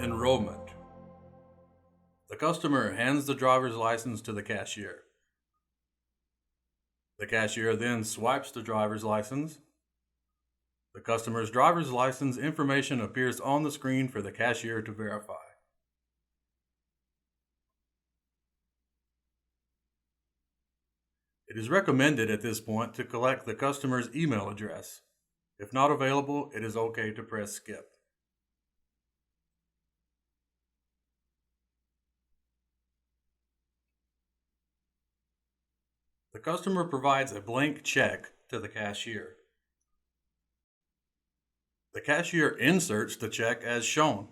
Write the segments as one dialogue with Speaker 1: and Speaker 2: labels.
Speaker 1: Enrollment. The customer hands the driver's license to the cashier. The cashier then swipes the driver's license. The customer's driver's license information appears on the screen for the cashier to verify. It is recommended at this point to collect the customer's email address. If not available, it is okay to press skip. The customer provides a blank check to the cashier. The cashier inserts the check as shown.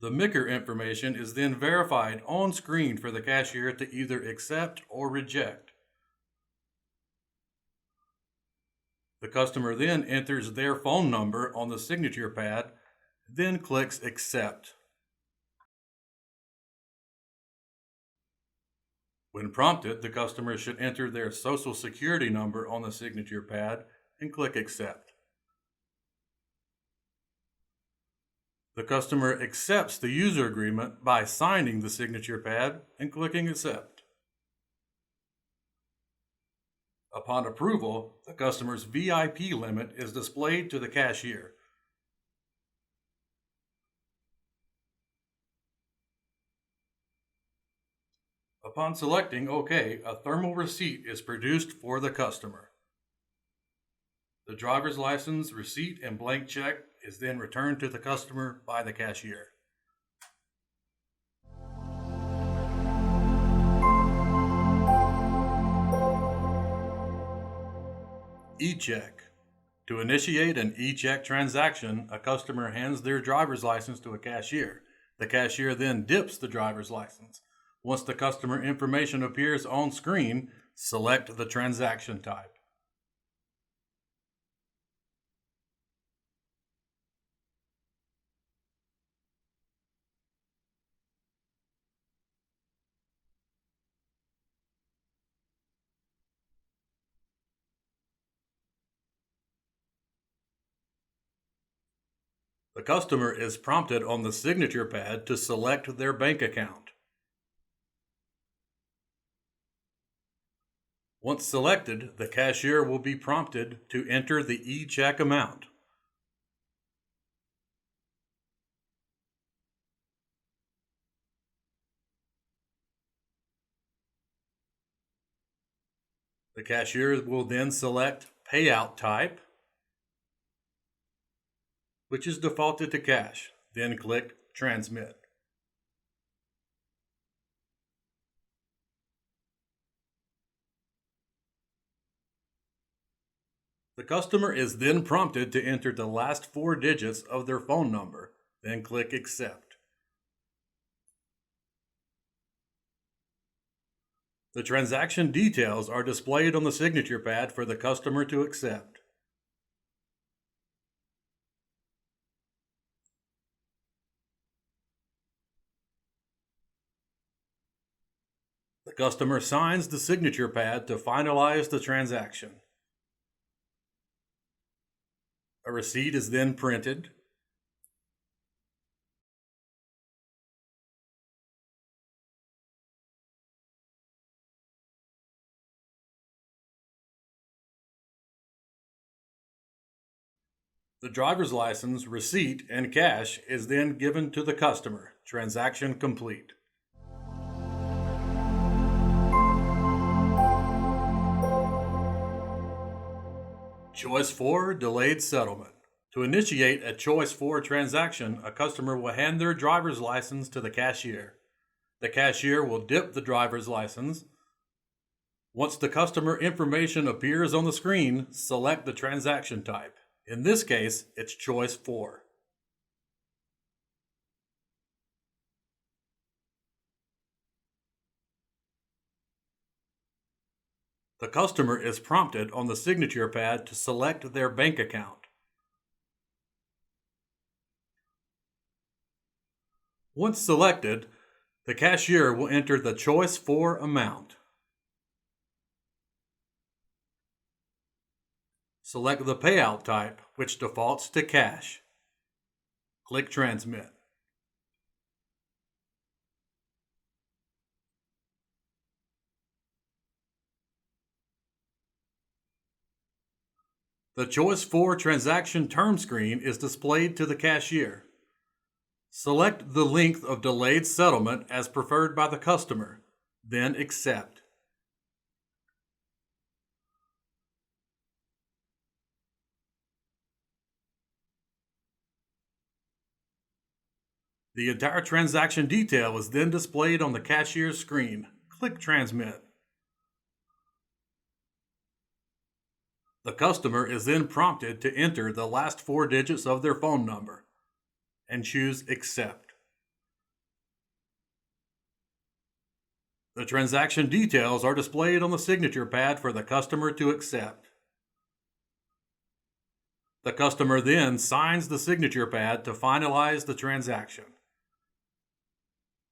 Speaker 1: The MICR information is then verified on screen for the cashier to either accept or reject. The customer then enters their phone number on the signature pad, then clicks Accept. When prompted, the customer should enter their Social Security number on the signature pad and click Accept. The customer accepts the user agreement by signing the signature pad and clicking Accept. Upon approval, the customer's VIP limit is displayed to the cashier. Upon selecting OK, a thermal receipt is produced for the customer. The driver's license, receipt, and blank check is then returned to the customer by the cashier. ECheck. To initiate an ECheck transaction, a customer hands their driver's license to a cashier. The cashier then dips the driver's license. Once the customer information appears on screen, select the transaction type. The customer is prompted on the signature pad to select their bank account. Once selected, the cashier will be prompted to enter the ECheck amount. The cashier will then select payout type, which is defaulted to cash, then click Transmit. The customer is then prompted to enter the last 4 digits of their phone number, then click Accept. The transaction details are displayed on the signature pad for the customer to accept. The customer signs the signature pad to finalize the transaction. A receipt is then printed. The driver's license, receipt, and cash is then given to the customer. Transaction complete. Choice 4, Delayed Settlement. To initiate a Choice 4 transaction, a customer will hand their driver's license to the cashier. The cashier will dip the driver's license. Once the customer information appears on the screen, select the transaction type. In this case, it's Choice 4. The customer is prompted on the signature pad to select their bank account. Once selected, the cashier will enter the Choice 4 amount. Select the payout type, which defaults to cash. Click Transmit. The Choice 4 transaction term screen is displayed to the cashier. Select the length of delayed settlement as preferred by the customer, then Accept. The entire transaction detail is then displayed on the cashier's screen. Click Transmit. The customer is then prompted to enter the last 4 digits of their phone number and choose Accept. The transaction details are displayed on the signature pad for the customer to accept. The customer then signs the signature pad to finalize the transaction.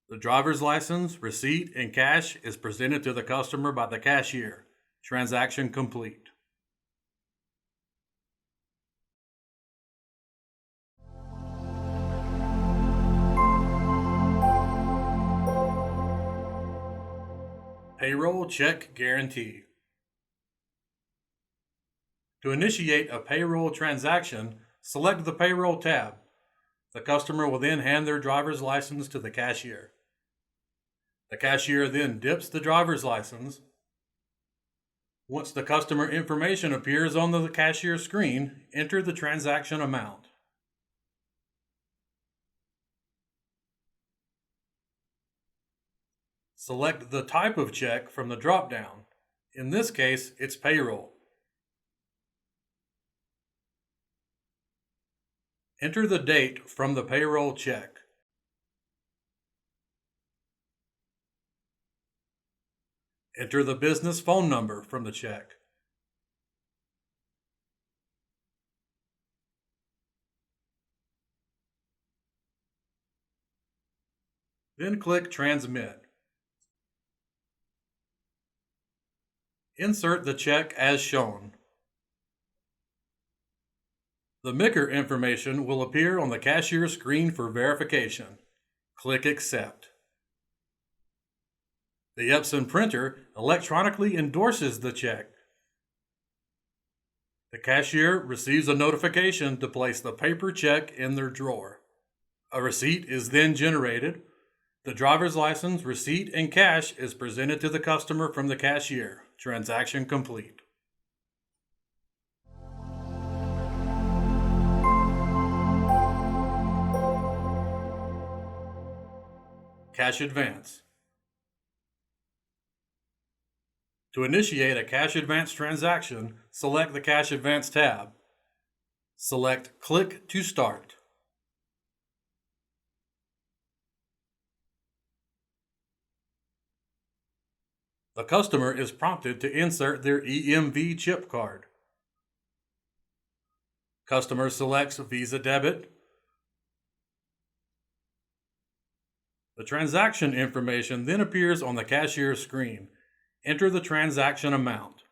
Speaker 1: The driver's license, receipt, and cash is presented to the customer by the cashier. Transaction complete. Payroll Check Guarantee. To initiate a payroll transaction, select the Payroll tab. The customer will then hand their driver's license to the cashier. The cashier then dips the driver's license. Once the customer information appears on the cashier screen, enter the transaction amount. Select the type of check from the drop-down. In this case, it's payroll. Enter the date from the payroll check. Enter the business phone number from the check. Then click Transmit. Insert the check as shown. The MICR information will appear on the cashier's screen for verification. Click Accept. The Epson printer electronically endorses the check. The cashier receives a notification to place the paper check in their drawer. A receipt is then generated. The driver's license, receipt, and cash is presented to the customer from the cashier. Transaction complete. Cash advance. To initiate a cash advance transaction, select the Cash Advance tab. Select Click to Start. The customer is prompted to insert their EMV chip card. Customer selects Visa Debit. The transaction information then appears on the cashier's screen. Enter the transaction amount.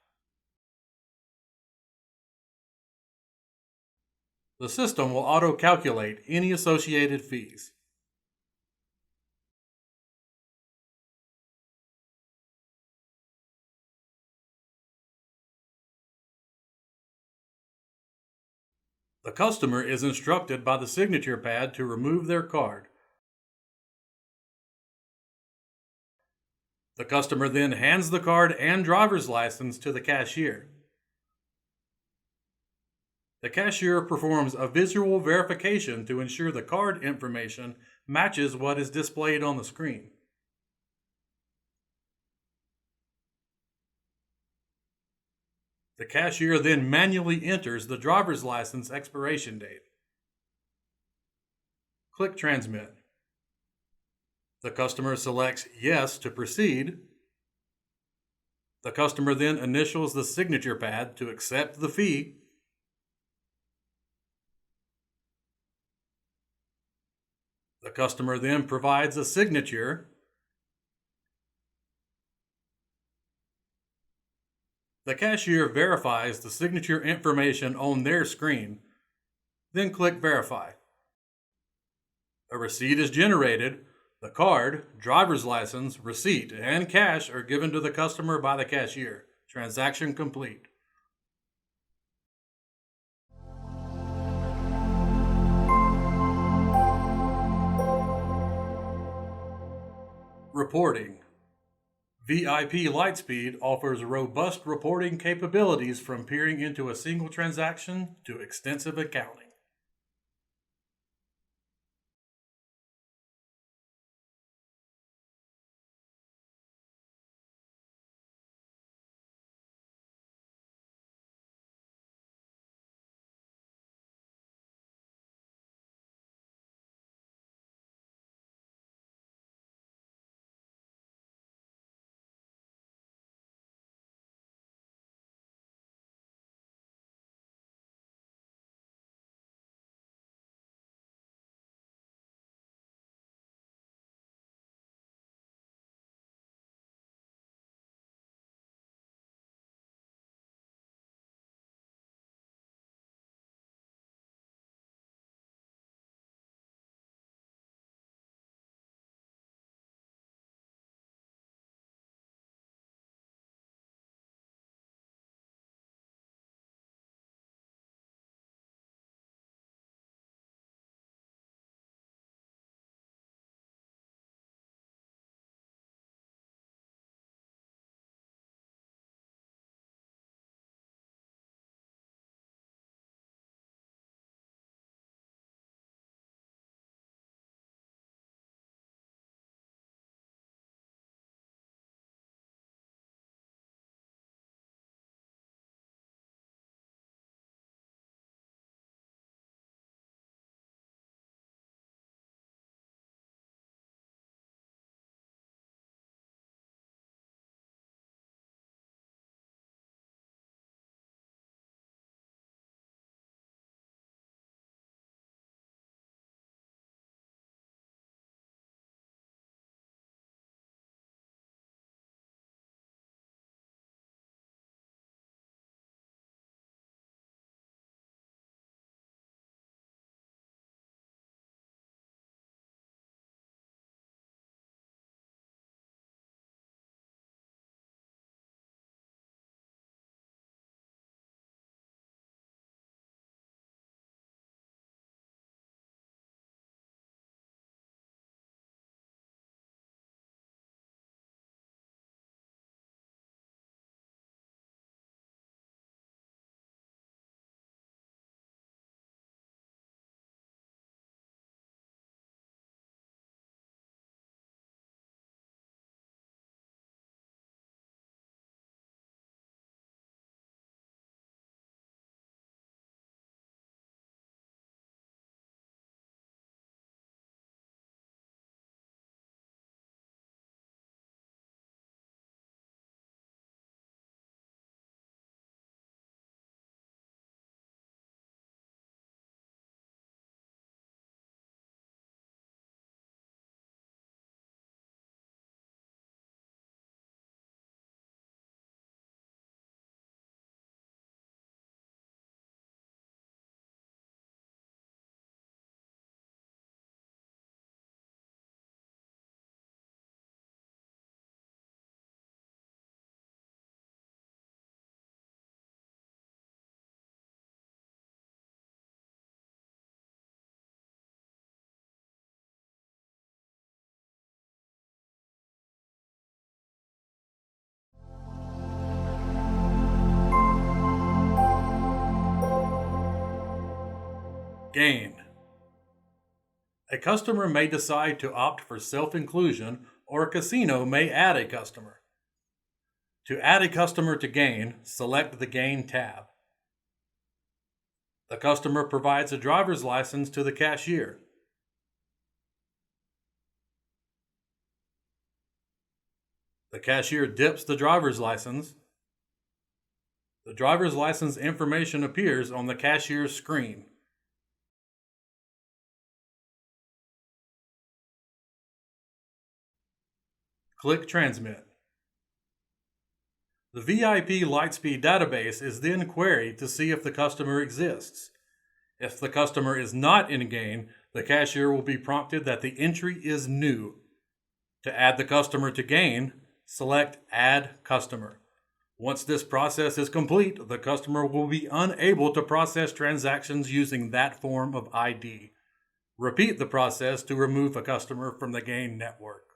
Speaker 1: The system will auto-calculate any associated fees. The customer is instructed by the signature pad to remove their card. The customer then hands the card and driver's license to the cashier. The cashier performs a visual verification to ensure the card information matches what is displayed on the screen. The cashier then manually enters the driver's license expiration date. Click Transmit. The customer selects Yes to proceed. The customer then initials the signature pad to accept the fee. The customer then provides a signature. The cashier verifies the signature information on their screen, then click Verify. A receipt is generated. The card, driver's license, receipt, and cash are given to the customer by the cashier. Transaction complete. Reporting. VIP LightSpeed offers robust reporting capabilities from peering into a single transaction to extensive accounting. Gain. A customer may decide to opt for self-inclusion, or a casino may add a customer. To add a customer to Gain, select the Gain tab. The customer provides a driver's license to the cashier. The cashier dips the driver's license. The driver's license information appears on the cashier's screen. Click Transmit. The VIP LightSpeed database is then queried to see if the customer exists. If the customer is not in Gain, The cashier will be prompted that the entry is new. To add the customer to Gain, select Add Customer. Once this process is complete, the customer will be unable to process transactions using that form of ID. Repeat the process to remove a customer from the Gain network.